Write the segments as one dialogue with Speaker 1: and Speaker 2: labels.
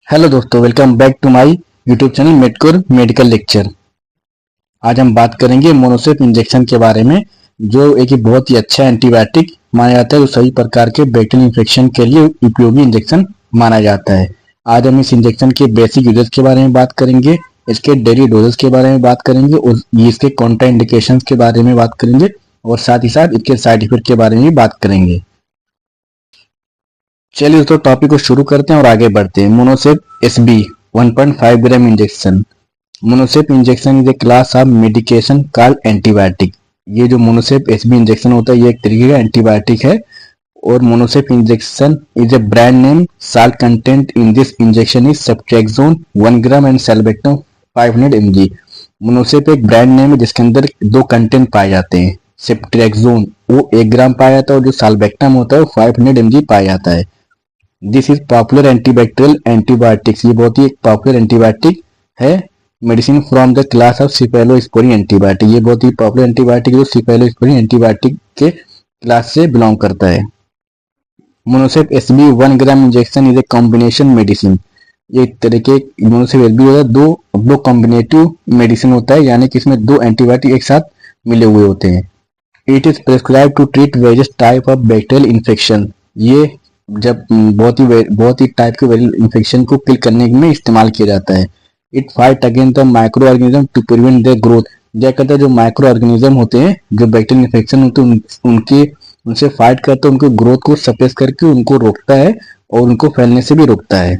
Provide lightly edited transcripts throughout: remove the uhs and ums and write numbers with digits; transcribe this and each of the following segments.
Speaker 1: Hello दोस्तों, welcome back to my YouTube channel Medcore medical lecture. आज हम बात करेंगे मोनोसेप इंजेक्शन के बारे में, जो एक बहुत ही अच्छा एंटीबायोटिक माना जाता है, जो सभी प्रकार के बैक्टीरियल इन्फेक्शन के लिए उपयोगी इंजेक्शन माना जाता है। आज हम इस इंजेक्शन के बेसिक यूजेस के बारे में बात करेंगे, इसके डेली डोजेस के बारे में बात करेंगे और इसके कॉन्ट्राइंडिकेशन के बारे में बात करेंगे और साथ ही साथ इसके साइड इफेक्ट के बारे में भी बात करेंगे। चलिए दोस्तों, टॉपिक को शुरू करते हैं और आगे बढ़ते हैं। Monocef SB 1.5 gram injection. Monocef injection is a class of medication called antibiotic. ये जो मोनोसेप एसबी इंजेक्शन होता है, ये एक तरीके का एंटीबायोटिक है। और Monocef injection is a brand name. Salt content in this injection is ceftriaxone 1 gram and sulbactam 500 mg। Monocef एक ब्रांड नेम है जिसके अंदर दो कंटेंट पाए जाते हैं। सेफ्ट्रेक्सोन वो 1 ग्राम पाया जाता है और जो साल्बेक्टम होता है वो 500 mg पाया जाता है। This is popular antibacterial antibiotics. ये बहुत ही एक पॉपुलर एंटीबायोटिक है। Medicine from the class of cephalosporin antibiotic. ये बहुत ही पॉपुलर एंटीबायोटिक जो सिफेलोस्पोरिन एंटीबायोटिक के क्लास से बिलोंग करता है। Monocef SB 1 gram injection is a combination medicine. ये एक तरह के मोनोसेप एसबी होता है, दो कॉम्बिनेटिव मेडिसिन होता है, यानी कि इसमें दो एंटीबायोटिक एक साथ मिले हुए होते हैं। It is prescribe to treat various type of bacterial infection. ये जब बहुत ही टाइप के वायरल इन्फेक्शन को किल करने में इस्तेमाल किया जाता है। It fight against the micro organism to prevent their growth. क्या करता है, जो माइक्रो ऑर्गेनिज्म होते हैं, जो बैक्टीरियल इन्फेक्शन होते हैं, उनके उनसे फाइट करता है, उनके ग्रोथ को सप्रेस करके उनको रोकता है और उनको फैलने से भी रोकता है।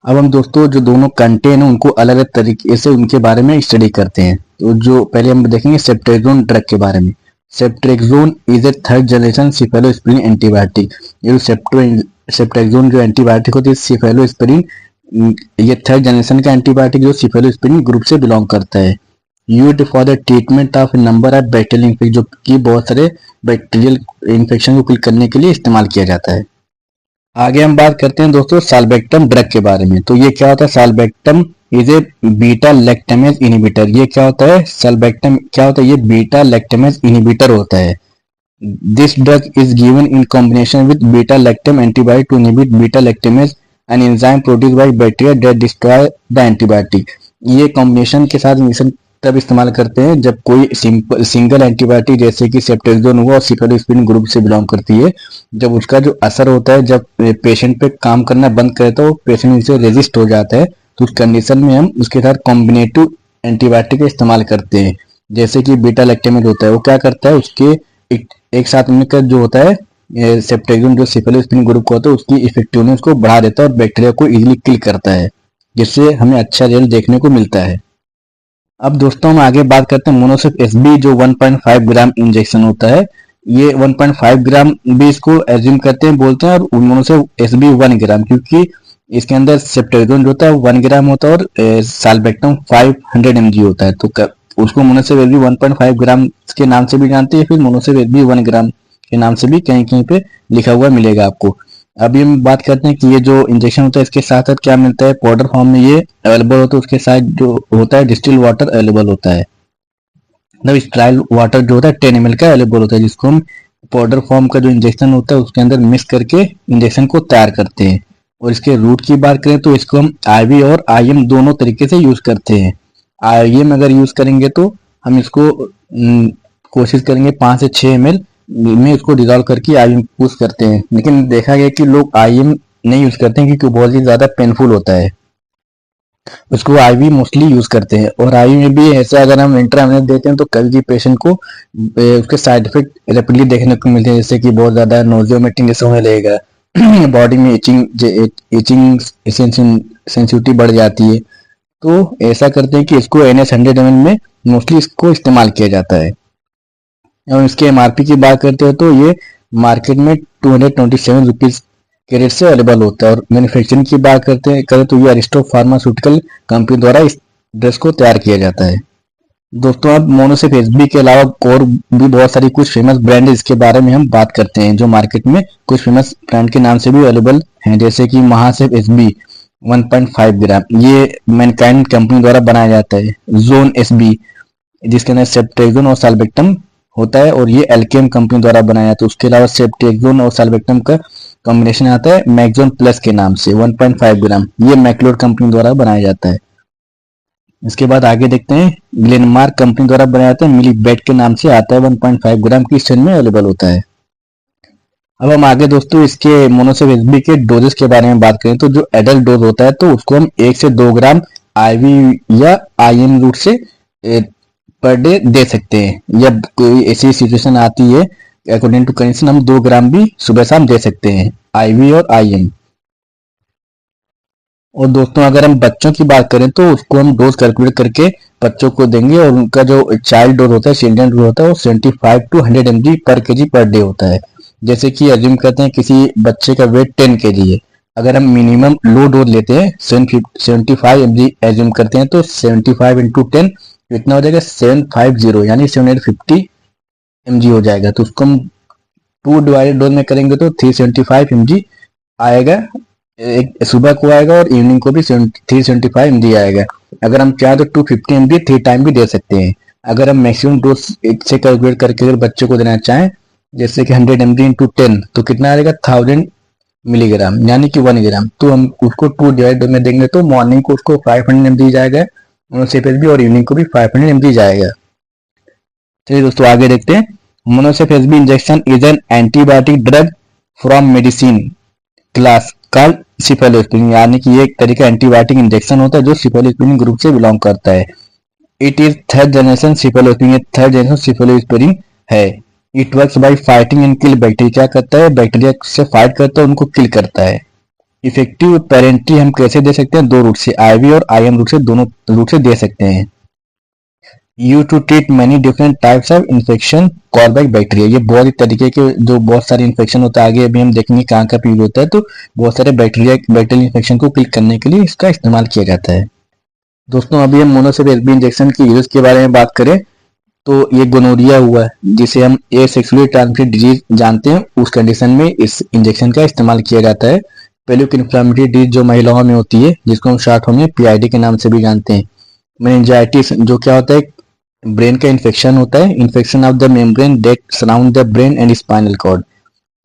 Speaker 1: अब हम दोस्तों जो दोनों कंटेन है उनको अलग अलग तरीके से उनके बारे में स्टडी करते हैं। तो जो पहले हम देखेंगे सेफ्ट्रेक्सोन ड्रग के बारे में। Ceftriaxone is a third generation cephalosporin antibiotic. ये सेफ्ट्रेक्सोन जो एंटीबायोटिक होती है सिफेलोस्पोरिन, ये थर्ड जनरेशन का एंटीबायोटिक जो सिफेलोस्पोरिन ग्रुप से बिलोंग करता है। Used for the treatment of number of bacterial infection, जो कि बहुत सारे बैक्टीरियल इन्फेक्शन को किल करने के लिए इस्तेमाल किया जाता है। आगे हम बात करते हैं दोस्तों साल्बेक्टम ड्रग के बारे में। तो ये क्या होता है, sulbactam is a beta lactamase inhibitor. ये क्या होता है, साल्बेक्टम क्या होता है, ये बीटा लैक्टेमेज इनिबिटर होता है। This drug is given in combination with beta lactam antibiotic to inhibit beta lactamase an enzyme produced by bacteria that destroy the antibiotic. ये कॉम्बिनेशन के साथ मिशन तब इस्तेमाल करते हैं जब कोई सिंगल एंटीबायोटिक जैसे कि सेफ्ट्रेक्सोन हुआ और सिफेलोस्पोरिन ग्रुप से बिलोंग करती है, जब उसका जो असर होता है, जब पेशेंट पे काम करना बंद करे तो पेशेंट इनसे रेजिस्ट हो जाता है, तो उस कंडीशन में हम उसके साथ कॉम्बिनेटिव एंटीबायोटिक का इस्तेमाल करते हैं। जैसे कि बीटा लैक्टेमेज होता है, वो क्या करता है, उसके एक साथ मिलकर जो होता है सेफ्ट्रेक्सोन जो सिफेलोस्पोरिन ग्रुप का होता है उसकी इफेक्टिवनेस को बढ़ा देता है और बैक्टीरिया को इजीली किल करता है, जिससे हमें अच्छा रिजल्ट देखने को मिलता है। अब दोस्तों हम आगे बात करते हैं मोनोसेप एसबी जो 1.5 ग्राम इंजेक्शन होता है। ये 1.5 ग्राम भी इसको एज्यूम करते हैं, बोलते हैं, और मोनोसेप एसबी 1 ग्राम, क्योंकि इसके अंदर सेफ्ट्रेक्सोन जो होता है 1 ग्राम होता है और साल्बेक्टम 500 mg होता है। तो उसको मोनोसेप एसबी 1.5 ग्राम के नाम से भी जानते हैं, फिर मोनोसेप एसबी 1 ग्राम के नाम से भी कहीं कहीं पे लिखा हुआ मिलेगा आपको। अभी हम बात करते हैं कि ये जो इंजेक्शन होता है इसके साथ साथ क्या मिलता है। पाउडर फॉर्म में ये अवेलेबल होता है, उसके साथ जो होता है डिस्टिल वाटर अवेलेबल होता है। मतलब स्ट्राइल वाटर जो होता है 10 ml का अवेलेबल होता है, जिसको हम पाउडर फॉर्म का जो इंजेक्शन होता है उसके अंदर मिक्स करके इंजेक्शन को तैयार करते हैं। और इसके रूट की बात करें तो इसको हम आईवी और आईएम दोनों तरीके से यूज करते हैं। आईएम अगर यूज करेंगे तो हम इसको कोशिश करेंगे 5 से 6 ml में इसको डिजोल्व करके आईएम यूज करते हैं, लेकिन देखा गया कि लोग आईएम नहीं यूज करते हैं क्योंकि बहुत ही ज्यादा पेनफुल होता है। उसको आईवी मोस्टली यूज करते हैं। और आईवी में भी ऐसा अगर हम इंट्रावेनस देते हैं तो कभी भी पेशेंट को उसके साइड इफेक्ट रैपिडली देखने को मिलते हैं, जैसे कि बहुत ज्यादा नोजिया वोमिटिंग जैसे होने लगेगा, बॉडी में इचिंग सेंसिटिविटी बढ़ जाती है। तो ऐसा करते हैं कि इसको NS 100 ml में मोस्टली इसको इस्तेमाल किया जाता है। और इसके एमआरपी की बात करते हैं तो ये मार्केट में 227 रुपीज के रेट से अवेलेबल होता है। और मैन्युफैक्चरिंग की बात करें तो ये अरिस्टो फार्मास्यूटिकल कंपनी द्वारा इस ड्रेस को तैयार किया जाता है। दोस्तों अब मोनोसेप एसबी के अलावा और भी बहुत सारी कुछ फेमस ब्रांड है, इसके बारे में हम बात करते हैं, जो मार्केट में कुछ फेमस ब्रांड के नाम से भी अवेलेबल हैं, जैसे कि महासेप एसबी 1.5 ग्राम, ये मैनकाइंड कंपनी द्वारा बनाया जाता है। जोन एसबी जिसके अंदर सेफ्ट्रेक्सोन और साल्बेक्टम होता है और ये एल्केम कंपनी द्वारा बनाया जाता है। उसके अलावा सेफ्टिएक्सोन और साल्वेक्टम का कॉम्बिनेशन आता है मैक्सोन प्लस के नाम से 1.5 ग्राम, ये मैक्लोड कंपनी द्वारा बनाया जाता है। इसके बाद आगे देखते हैं, ग्लेनमार्क कंपनी द्वारा बनाया जाता है मिलीबेट के नाम से आता है, 1.5 ग्राम की स्ट्रेंथ में अवेलेबल होता है। अब हम आगे दोस्तों इसके मोनोसेप एसबी के डोजेस के बारे में बात करें तो जो एडल्ट डोज होता है तो उसको हम 1 से 2 ग्राम आईवी या आईएम रूट से पर डे दे सकते हैं, या कोई ऐसी सिचुएशन आती है अकॉर्डिंग टू कंडीशन हम 2 ग्राम भी सुबह शाम दे सकते हैं आईवी और आईएम। और दोस्तों अगर हम बच्चों की बात करें तो उसको हम डोज कैलकुलेट करके बच्चों को देंगे और उनका जो चाइल्ड डोज होता है, चिल्ड्रन डोज होता है वो 75 टू 100 mg पर केजी पर डे होता है। जैसे कि अज्यूम करते हैं किसी बच्चे का वेट 10 केजी है, अगर हम मिनिमम लो डोज लेते हैं 75 mg एज्यूम करते हैं तो 75 इंटू 10 कितना हो जाएगा 750 यानी 750 mg हो जाएगा। तो उसको हम 2 डिवाइडेड डोज में करेंगे तो 375 mg आएगा, एक सुबह को आएगा और इवनिंग को भी 375 mg आएगा। अगर हम चाहें तो 250 mg 3 टाइम भी दे सकते हैं। अगर हम मैक्सिमम डोज से कैलकुलेट करके अगर बच्चे को देना चाहें जैसे कि 100 mg इंटू 10 तो कितना आएगा 1000 मिलीग्राम यानी कि 1 ग्राम। तो हम उसको 2 डिवाइड में देंगे तो मॉर्निंग को उसको 500 mg जाएगा मोनोसेप एसबी और इवनिंग को भी 500 mg जाएगा। चलिए दोस्तों आगे देखते हैं, Monocef SB injection is an antibiotic drug from medicine class called cephalosporin, यानी कि ये एक तरीका एंटीबायोटिक इंजेक्शन होता है जो सिफेलोस्पिरिन ग्रुप से बिलोंग करता है। It is third generation cephalosporin, third generation cephalosporin है। It works by fighting and kill bacteria, क्या करता है बैक्टीरिया से फाइट करता है उनको किल करता है। इफेक्टिव पेरेंट्री हम कैसे दे सकते हैं, 2 रूट से आईवी और आईएम रूट से, दोनों रूट से दे सकते हैं। You to treat many different types of infection called by bacteria, ये बहुत ही तरीके के जो बहुत सारे इन्फेक्शन होता है आगे अभी हम देखेंगे कहाँ का यूज होता है, तो बहुत सारे बैक्टीरियल इन्फेक्शन को किल करने के लिए इसका इस्तेमाल किया जाता है। दोस्तों अभी हम मोनोसेप एसबी इंजेक्शन की यूज के बारे में बात करें तो ये गोनोरिया हुआ जिसे हम ए सेक्सुअली ट्रांसमिटेड डिजीज जानते हैं, उस कंडीशन में इस इंजेक्शन का इस्तेमाल किया जाता है। पेल्विक इन्फ्लेमेटरी डिजीज जो महिलाओं में होती है जिसको हम शॉर्ट फॉर्म में पीआईडी के नाम से भी जानते हैं। मेनिंजाइटिस जो क्या होता है ब्रेन का इन्फेक्शन होता है, infection of the membrane that surround the brain and spinal cord,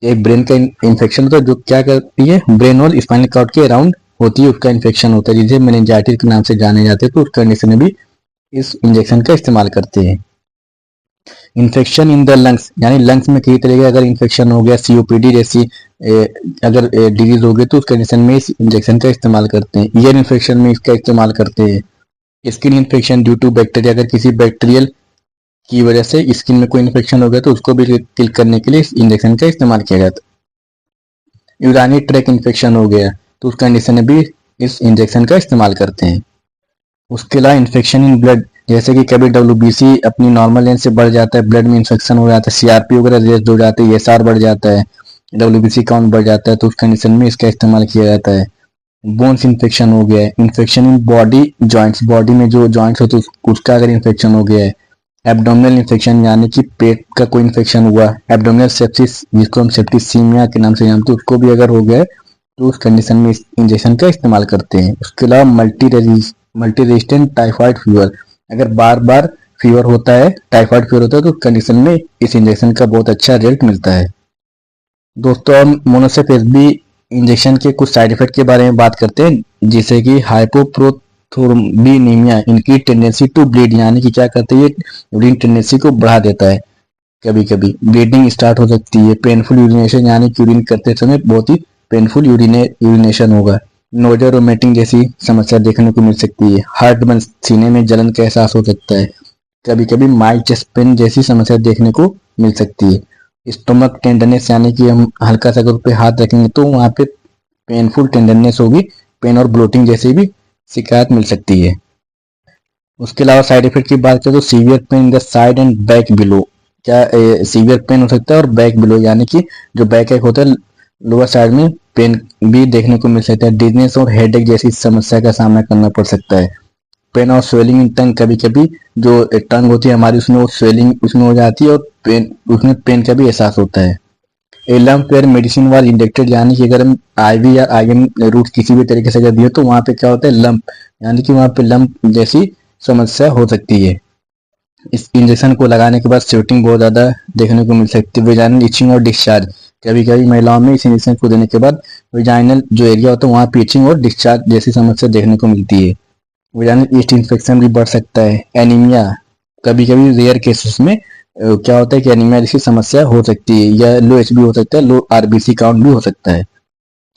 Speaker 1: एक ब्रेन का इन्फेक्शन होता है जो क्या करती है ब्रेन और स्पाइनल कॉर्ड के अराउंड होती है, उसका इन्फेक्शन होता है जिसे मेनिंजाइटिस के नाम से जाने जाते हैं। तो उस कंडीशन में भी इस इंजेक्शन का इस्तेमाल करते हैं। इन्फेक्शन इन द लंग्स, यानी लंग्स में कई तरह के अगर इन्फेक्शन हो गया सीओपीडी जैसी अगर डिजीज हो गई तो उस कंडीशन में इस इंजेक्शन का इस्तेमाल करते हैं। ईयर इन्फेक्शन में इसका इस्तेमाल करते हैं। Skin infection due to bacteria, अगर किसी बैक्टीरियल की वजह से स्किन में कोई इन्फेक्शन हो गया तो उसको भी किल करने के लिए इस इंजेक्शन का इस्तेमाल किया जाता है। यूरानी ट्रैक इन्फेक्शन हो गया तो उस कंडीशन में भी इस इंजेक्शन का इस्तेमाल करते हैं। उसके अलावा इन्फेक्शन इन ब्लड, जैसे कि कभी डब्ल्यूबीसी अपनी नॉर्मल लेंथ से बढ़ जाता है, ब्लड में इन्फेक्शन हो जाता है, सीआरपी वगैरह रेस्ट हो जाते हैं, एसआर बढ़ जाता है, डब्ल्यूबीसी काउंट बढ़ जाता है तो उस कंडीशन में इसका इस्तेमाल किया जाता है। बोन्स इन्फेक्शन हो गया है, infection in body joints, body में जो जॉइंट्स होते हैं उसका अगर इन्फेक्शन हो गया है। एब्डोमिनल इन्फेक्शन यानी कि पेट का कोई इन्फेक्शन हुआ, एब्डोमिनल सेप्सिस जिसको हम सेप्टिसीमिया के नाम से जानते हैं, उसको भी अगर हो गया है तो उस कंडीशन में इस इंजेक्शन का इस्तेमाल करते हैं। उसके अलावा मल्टी रेजिस्टेंट टाइफाइड फीवर, अगर बार बार फीवर होता है, टाइफाइड फीवर होता है तो कंडीशन में इस इंजेक्शन का बहुत अच्छा रिजल्ट मिलता है। दोस्तों हम मोनोसेप एसबी इंजेक्शन के कुछ साइड इफेक्ट के बारे में बात करते हैं, जैसे कि हाइपोप्रोथ्रोम्बिनीमिया, इनकी टेंडेंसी टू ब्लीड, यानी कि क्या करते हैं ये यूरिन टेंडेंसी को बढ़ा देता है, कभी कभी ब्लीडिंग स्टार्ट हो सकती है। पेनफुल यूरिनेशन, यानी कि यूरिन करते समय बहुत ही पेनफुल यूरिनेशन होगा। नोजल वोमिटिंग जैसी समस्या देखने को मिल सकती है। हार्ट बर्न, सीने में जलन का एहसास हो सकता है। कभी कभी माइल्ड चेस्ट पेन जैसी समस्या देखने को मिल सकती है। स्टोमक टेंडरनेस, यानी कि हम हल्का सा अगर पे हाथ रखेंगे तो वहाँ पे पेनफुल टेंडरनेस होगी, पेन और ब्लोटिंग जैसी भी शिकायत मिल सकती है। उसके अलावा साइड इफेक्ट की बात करें तो severe pain in the side and back below, क्या सीवियर पेन हो सकता है और बैक बिलो यानी कि जो बैक एक होता है लोअर साइड में पेन भी देखने को मिल सकता है। डिजनेस और हेडेक जैसी समस्या का सामना करना पड़ सकता है। पेन और स्वेलिंग इन टंग, कभी कभी जो टंग होती है हमारी उसमें वो स्वेलिंग उसमें हो जाती है और पेन उसमें पेन का भी एहसास होता है। A lump where medicine was injected, यानी कि अगर हम आईवी या आईएम रूट किसी भी तरीके से अगर दिए तो वहाँ पे क्या होता है लंप, यानी कि वहाँ पे लंप जैसी समस्या हो सकती है। इस इंजेक्शन को लगाने के बाद स्वेटिंग बहुत ज़्यादा देखने को मिल सकती है। वेजाइनल इचिंग और डिस्चार्ज, कभी कभी महिलाओं में इस इंजेक्शन को देने के बाद वेजाइनल जो एरिया होता है वहाँ पे इचिंग और डिस्चार्ज जैसी समस्या देखने को मिलती है। वेजाइनल ईस्ट इन्फेक्शन भी बढ़ सकता है। एनीमिया, कभी कभी रेयर केसेस में क्या होता है कि एनीमिया जैसी समस्या हो सकती है, या लो एचबी हो सकता है, लो आरबीसी काउंट भी हो सकता है।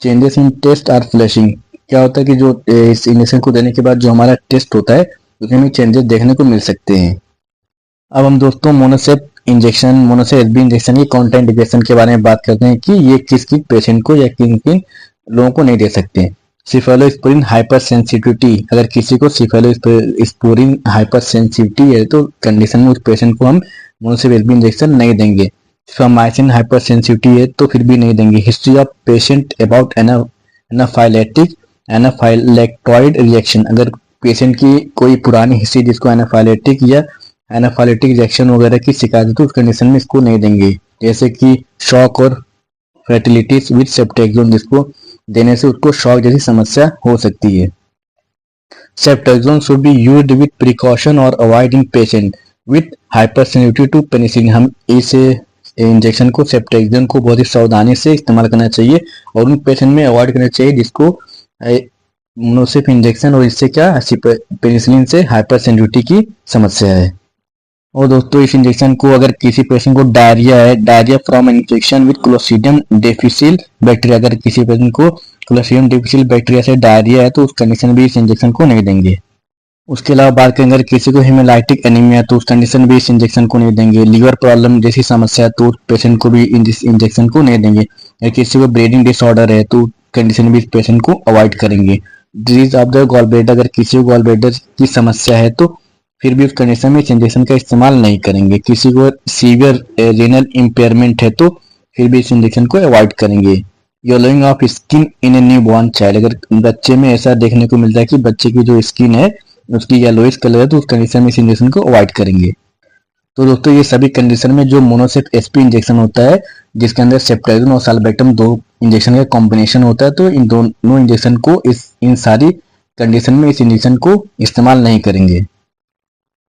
Speaker 1: Changes in test are flashing, क्या होता है कि जो इस इंजेक्शन को देने के बाद जो हमारा टेस्ट होता है उसमें चेंजेस देखने को मिल सकते हैं। अब हम दोस्तों Monocef injection, Monocef SB injection की कॉन्ट्राइंडिकेशन के बारे में बात करते हैं कि ये किस किस पेशेंट को या किन किन लोगों को नहीं दे सकते। सिफेलोस्पोरिन हाइपर सेंसिटिविटी, अगर किसी को सिफेलोस्पोरिन हाइपर सेंसिटिविटी है तो कंडीशन में उस पेशेंट को हम मोनोसेप एसबी इंजेक्शन नहीं देंगे। माइसिन हाइपर सेंसिटिविटी है तो फिर भी नहीं देंगे। History of patient about anaphylactic anaphylactoid reaction, अगर पेशेंट की कोई पुरानी हिस्ट्री जिसको एनाफाइलेटिक या एनाफाइलेटिक रिएक्शन वगैरह की शिकायत है तो उस कंडीशन में इसको नहीं देंगे। जैसे कि शॉक और फर्टिलिटीज विद सेप्टेक्सोन, जिसको देने से उसको शॉक जैसी समस्या हो सकती है। सेप्टेक्सोन should be used with precaution और avoid in patient with hypersensitivity to penicillin. हम इस इंजेक्शन को, सेप्टेक्सोन को बहुत ही सावधानी से इस्तेमाल करना चाहिए और उन पेशेंट में अवॉइड करना चाहिए जिसको मोनोसेप इंजेक्शन और इससे क्या पेनिसिलिन से हाइपरसेंसिटिविटी की समस्या है। और दोस्तों इस इंजेक्शन को अगर किसी पेशेंट को डायरिया है, diarrhoea from infection with clostridium difficile bacteria, अगर किसी पेशेंट को क्लोस्ट्रीडियम डिफिसिल बैक्टीरिया से डायरिया है तो उस कंडीशन भी इस इंजेक्शन को नहीं देंगे। उसके अलावा बात करें अगर किसी को हेमोलाइटिक एनीमिया तो उस कंडीशन भी इस इंजेक्शन को नहीं देंगे। लीवर प्रॉब्लम जैसी समस्या तो उस पेशेंट को भी इस इंजेक्शन को नहीं देंगे। अगर किसी को ब्लीडिंग डिसऑर्डर है तो कंडीशन भी इस पेशेंट को अवॉइड करेंगे। Disease of the gall bladder, अगर किसी को गॉल ब्लैडर की समस्या है तो फिर भी उस कंडीशन में इस इंजेक्शन का इस्तेमाल नहीं करेंगे। किसी को सीवियर रीनल इम्पेयरमेंट है तो फिर भी इस इंजेक्शन को अवॉइड करेंगे। Yellowing of skin in a new born child, अगर बच्चे में ऐसा देखने को मिलता है कि बच्चे की जो स्किन है उसकी येलोइश कलर है तो उस कंडीशन में इस इंजेक्शन को अवॉइड करेंगे। तो दोस्तों ये सभी कंडीशन में जो मोनोसेप एसपी इंजेक्शन होता है जिसके अंदर सेप्टाइजन और साल्बेक्टम दो इंजेक्शन का कॉम्बिनेशन होता है, तो इन दोनों इंजेक्शन को इन सारी कंडीशन में इस इंजेक्शन को इस्तेमाल नहीं करेंगे।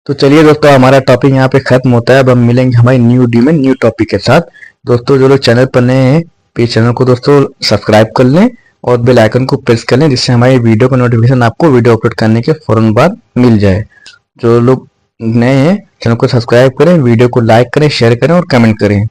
Speaker 1: तो चलिए दोस्तों हमारा टॉपिक यहाँ पे खत्म होता है। अब हम मिलेंगे हमारी न्यू वीडियो में न्यू टॉपिक के साथ। दोस्तों जो लोग चैनल पर नए हैं प्लीज चैनल को दोस्तों सब्सक्राइब कर लें और बेल आइकन को प्रेस कर लें जिससे हमारी वीडियो का नोटिफिकेशन आपको वीडियो अपलोड करने के फौरन बाद मिल जाए। जो लोग नए हैं चैनल को सब्सक्राइब करें, वीडियो को लाइक करें, शेयर करें और कमेंट करें।